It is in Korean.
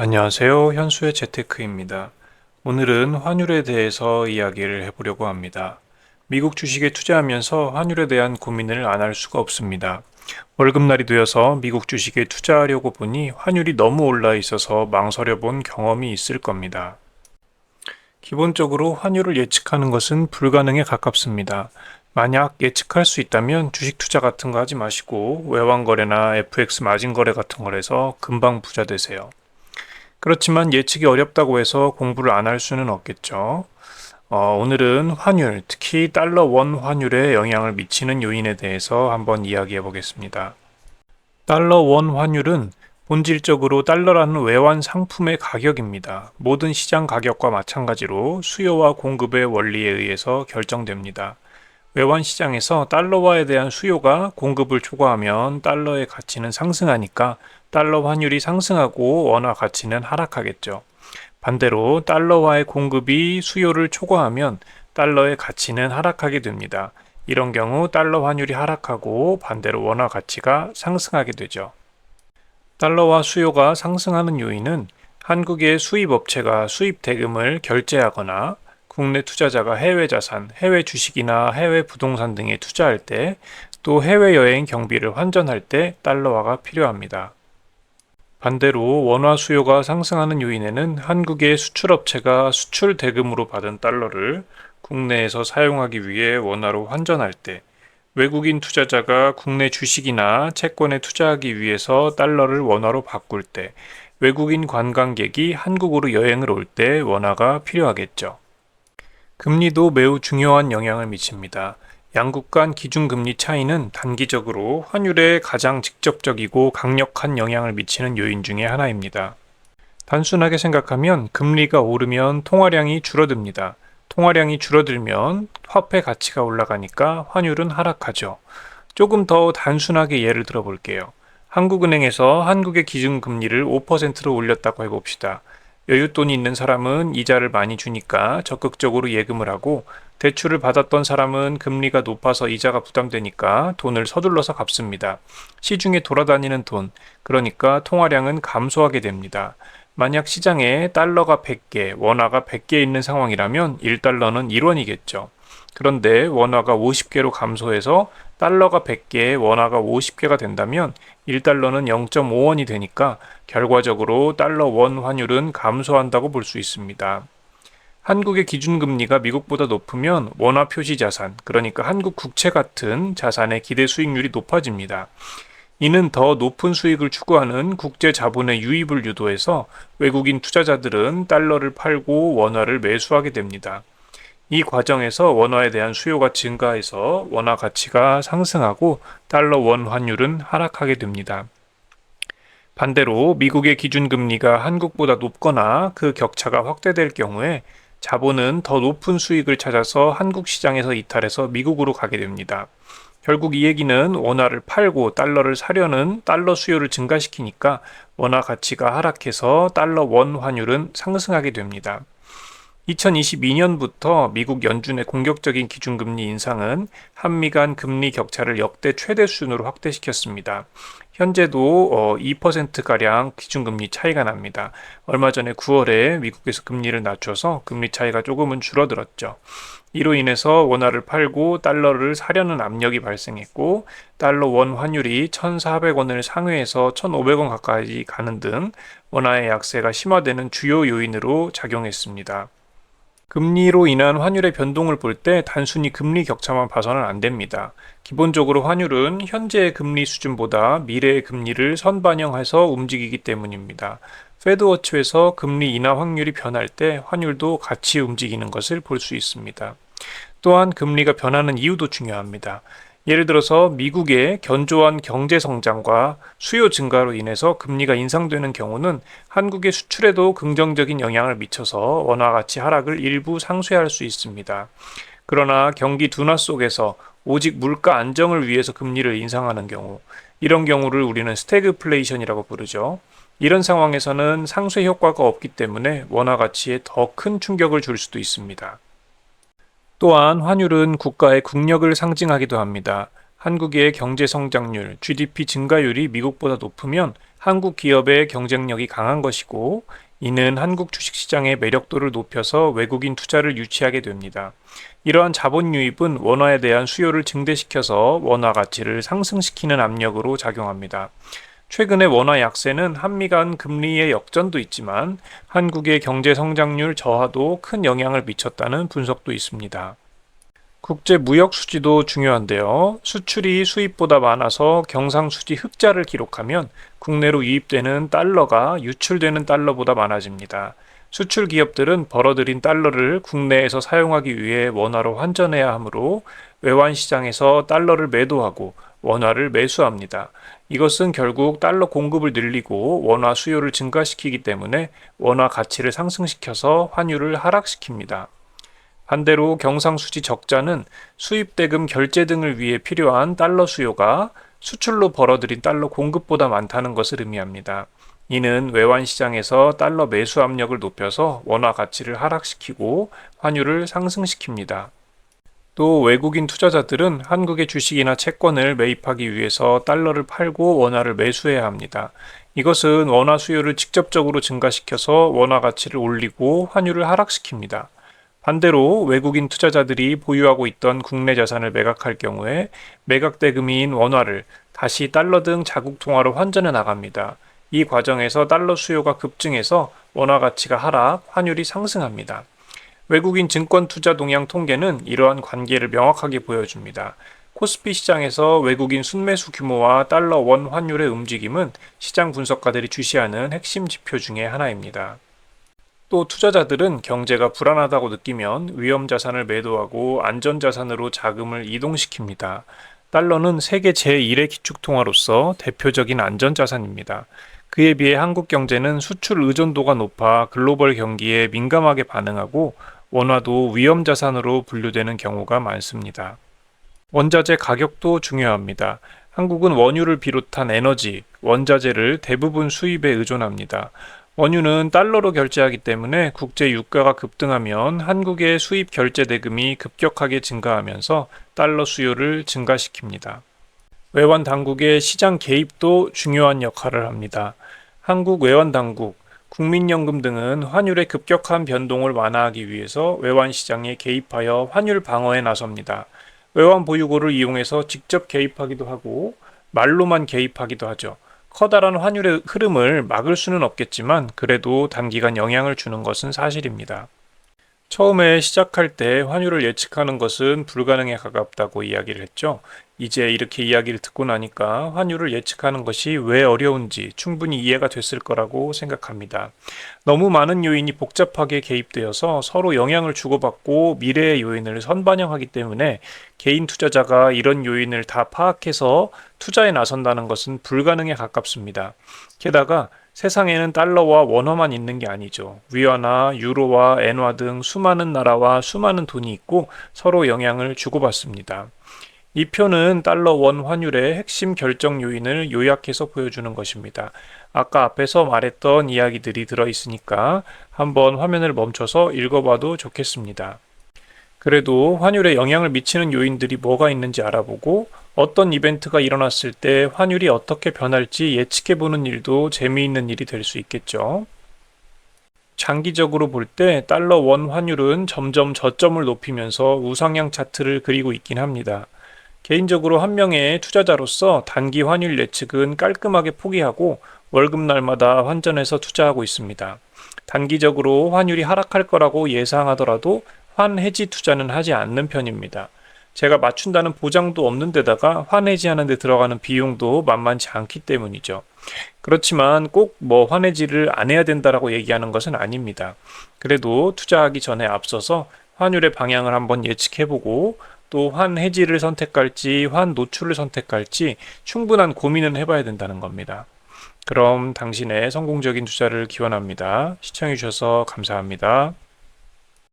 안녕하세요. 현수의 재테크입니다. 오늘은 환율에 대해서 이야기를 해보려고 합니다. 미국 주식에 투자하면서 환율에 대한 고민을 안 할 수가 없습니다. 월급날이 되어서 미국 주식에 투자하려고 보니 환율이 너무 올라 있어서 망설여 본 경험이 있을 겁니다. 기본적으로 환율을 예측하는 것은 불가능에 가깝습니다. 만약 예측할 수 있다면 주식 투자 같은 거 하지 마시고 외환 거래나 FX 마진 거래 같은 거래서 금방 부자 되세요. 그렇지만 예측이 어렵다고 해서 공부를 안 할 수는 없겠죠. 오늘은 환율, 특히 달러 원 환율에 영향을 미치는 요인에 대해서 한번 이야기해 보겠습니다. 달러 원 환율은 본질적으로 달러라는 외환 상품의 가격입니다. 모든 시장 가격과 마찬가지로 수요와 공급의 원리에 의해서 결정됩니다. 외환 시장에서 달러화에 대한 수요가 공급을 초과하면 달러의 가치는 상승하니까 달러 환율이 상승하고 원화 가치는 하락하겠죠. 반대로 달러화의 공급이 수요를 초과하면 달러의 가치는 하락하게 됩니다. 이런 경우 달러 환율이 하락하고 반대로 원화 가치가 상승하게 되죠. 달러화 수요가 상승하는 요인은 한국의 수입 업체가 수입 대금을 결제하거나 국내 투자자가 해외 자산, 해외 주식이나 해외 부동산 등에 투자할 때, 또 해외여행 경비를 환전할 때 달러화가 필요합니다. 반대로 원화 수요가 상승하는 요인에는 한국의 수출업체가 수출 대금으로 받은 달러를 국내에서 사용하기 위해 원화로 환전할 때, 외국인 투자자가 국내 주식이나 채권에 투자하기 위해서 달러를 원화로 바꿀 때, 외국인 관광객이 한국으로 여행을 올 때 원화가 필요하겠죠. 금리도 매우 중요한 영향을 미칩니다. 양국 간 기준금리 차이는 단기적으로 환율에 가장 직접적이고 강력한 영향을 미치는 요인 중의 하나입니다. 단순하게 생각하면 금리가 오르면 통화량이 줄어듭니다. 통화량이 줄어들면 화폐 가치가 올라가니까 환율은 하락하죠. 조금 더 단순하게 예를 들어 볼게요. 한국은행에서 한국의 기준금리를 5%로 올렸다고 해봅시다. 여윳돈이 있는 사람은 이자를 많이 주니까 적극적으로 예금을 하고, 대출을 받았던 사람은 금리가 높아서 이자가 부담되니까 돈을 서둘러서 갚습니다. 시중에 돌아다니는 돈, 그러니까 통화량은 감소하게 됩니다. 만약 시장에 달러가 100개, 원화가 100개 있는 상황이라면 1달러는 1원이겠죠. 그런데 원화가 50개로 감소해서 달러가 100개, 원화가 50개가 된다면 1달러는 0.5원이 되니까 결과적으로 달러 원 환율은 감소한다고 볼 수 있습니다. 한국의 기준금리가 미국보다 높으면 원화 표시 자산, 그러니까 한국 국채 같은 자산의 기대 수익률이 높아집니다. 이는 더 높은 수익을 추구하는 국제 자본의 유입을 유도해서 외국인 투자자들은 달러를 팔고 원화를 매수하게 됩니다. 이 과정에서 원화에 대한 수요가 증가해서 원화 가치가 상승하고 달러 원 환율은 하락하게 됩니다. 반대로 미국의 기준금리가 한국보다 높거나 그 격차가 확대될 경우에 자본은 더 높은 수익을 찾아서 한국 시장에서 이탈해서 미국으로 가게 됩니다. 결국 이 얘기는 원화를 팔고 달러를 사려는 달러 수요를 증가시키니까 원화 가치가 하락해서 달러 원 환율은 상승하게 됩니다. 2022년부터 미국 연준의 공격적인 기준금리 인상은 한미 간 금리 격차를 역대 최대 수준으로 확대시켰습니다. 현재도 2%가량 기준금리 차이가 납니다. 얼마 전에 9월에 미국에서 금리를 낮춰서 금리 차이가 조금은 줄어들었죠. 이로 인해서 원화를 팔고 달러를 사려는 압력이 발생했고, 달러 원 환율이 1,400원을 상회해서 1,500원 가까이 가는 등 원화의 약세가 심화되는 주요 요인으로 작용했습니다. 금리로 인한 환율의 변동을 볼 때 단순히 금리 격차만 봐서는 안 됩니다. 기본적으로 환율은 현재의 금리 수준보다 미래의 금리를 선반영해서 움직이기 때문입니다. 패드워치에서 금리 인하 확률이 변할 때 환율도 같이 움직이는 것을 볼 수 있습니다. 또한 금리가 변하는 이유도 중요합니다. 예를 들어서 미국의 견조한 경제 성장과 수요 증가로 인해서 금리가 인상되는 경우는 한국의 수출에도 긍정적인 영향을 미쳐서 원화 가치 하락을 일부 상쇄할 수 있습니다. 그러나 경기 둔화 속에서 오직 물가 안정을 위해서 금리를 인상하는 경우, 이런 경우를 우리는 스태그플레이션이라고 부르죠. 이런 상황에서는 상쇄 효과가 없기 때문에 원화 가치에 더 큰 충격을 줄 수도 있습니다. 또한 환율은 국가의 국력을 상징하기도 합니다. 한국의 경제 성장률, GDP 증가율이 미국보다 높으면 한국 기업의 경쟁력이 강한 것이고, 이는 한국 주식시장의 매력도를 높여서 외국인 투자를 유치하게 됩니다. 이러한 자본 유입은 원화에 대한 수요를 증대시켜서 원화 가치를 상승시키는 압력으로 작용합니다. 최근의 원화 약세는 한미 간 금리의 역전도 있지만 한국의 경제 성장률 저하도 큰 영향을 미쳤다는 분석도 있습니다. 국제 무역 수지도 중요한데요. 수출이 수입보다 많아서 경상수지 흑자를 기록하면 국내로 유입되는 달러가 유출되는 달러보다 많아집니다. 수출 기업들은 벌어들인 달러를 국내에서 사용하기 위해 원화로 환전해야 하므로 외환 시장에서 달러를 매도하고 원화를 매수합니다. 이것은 결국 달러 공급을 늘리고 원화 수요를 증가시키기 때문에 원화 가치를 상승시켜서 환율을 하락시킵니다. 반대로 경상수지 적자는 수입 대금 결제 등을 위해 필요한 달러 수요가 수출로 벌어들인 달러 공급보다 많다는 것을 의미합니다. 이는 외환 시장에서 달러 매수 압력을 높여서 원화 가치를 하락시키고 환율을 상승시킵니다. 또 외국인 투자자들은 한국의 주식이나 채권을 매입하기 위해서 달러를 팔고 원화를 매수해야 합니다. 이것은 원화 수요를 직접적으로 증가시켜서 원화 가치를 올리고 환율을 하락시킵니다. 반대로 외국인 투자자들이 보유하고 있던 국내 자산을 매각할 경우에 매각 대금인 원화를 다시 달러 등 자국 통화로 환전해 나갑니다. 이 과정에서 달러 수요가 급증해서 원화 가치가 하락, 환율이 상승합니다. 외국인 증권 투자 동향 통계는 이러한 관계를 명확하게 보여줍니다. 코스피 시장에서 외국인 순매수 규모와 달러 원 환율의 움직임은 시장 분석가들이 주시하는 핵심 지표 중에 하나입니다. 또 투자자들은 경제가 불안하다고 느끼면 위험 자산을 매도하고 안전 자산으로 자금을 이동시킵니다. 달러는 세계 제1의 기축통화로서 대표적인 안전 자산입니다. 그에 비해 한국 경제는 수출 의존도가 높아 글로벌 경기에 민감하게 반응하고 원화도 위험 자산으로 분류되는 경우가 많습니다. 원자재 가격도 중요합니다. 한국은 원유를 비롯한 에너지, 원자재를 대부분 수입에 의존합니다. 원유는 달러로 결제하기 때문에 국제 유가가 급등하면 한국의 수입 결제 대금이 급격하게 증가하면서 달러 수요를 증가시킵니다. 외환 당국의 시장 개입도 중요한 역할을 합니다. 한국 외환 당국, 국민연금 등은 환율의 급격한 변동을 완화하기 위해서 외환 시장에 개입하여 환율 방어에 나섭니다. 외환 보유고를 이용해서 직접 개입하기도 하고 말로만 개입하기도 하죠. 커다란 환율의 흐름을 막을 수는 없겠지만 그래도 단기간 영향을 주는 것은 사실입니다. 처음에 시작할 때 환율을 예측하는 것은 불가능에 가깝다고 이야기를 했죠. 이제 이렇게 이야기를 듣고 나니까 환율을 예측하는 것이 왜 어려운지 충분히 이해가 됐을 거라고 생각합니다. 너무 많은 요인이 복잡하게 개입되어서 서로 영향을 주고받고 미래의 요인을 선반영하기 때문에 개인 투자자가 이런 요인을 다 파악해서 투자에 나선다는 것은 불가능에 가깝습니다. 게다가 세상에는 달러와 원화만 있는 게 아니죠. 위화나 유로와 엔화 등 수많은 나라와 수많은 돈이 있고 서로 영향을 주고받습니다. 이 표는 달러 원 환율의 핵심 결정 요인을 요약해서 보여주는 것입니다. 아까 앞에서 말했던 이야기들이 들어있으니까 한번 화면을 멈춰서 읽어봐도 좋겠습니다. 그래도 환율에 영향을 미치는 요인들이 뭐가 있는지 알아보고 어떤 이벤트가 일어났을 때 환율이 어떻게 변할지 예측해보는 일도 재미있는 일이 될 수 있겠죠. 장기적으로 볼 때 달러 원 환율은 점점 저점을 높이면서 우상향 차트를 그리고 있긴 합니다. 개인적으로 한 명의 투자자로서 단기 환율 예측은 깔끔하게 포기하고 월급날마다 환전해서 투자하고 있습니다. 단기적으로 환율이 하락할 거라고 예상하더라도 환해지 투자는 하지 않는 편입니다. 제가 맞춘다는 보장도 없는 데다가 환해지하는 데 들어가는 비용도 만만치 않기 때문이죠. 그렇지만 꼭 환해지를 안 해야 된다라고 얘기하는 것은 아닙니다. 그래도 투자하기 전에 앞서서 환율의 방향을 한번 예측해보고 또 환해지를 선택할지 환 노출을 선택할지 충분한 고민은 해봐야 된다는 겁니다. 그럼 당신의 성공적인 투자를 기원합니다. 시청해주셔서 감사합니다.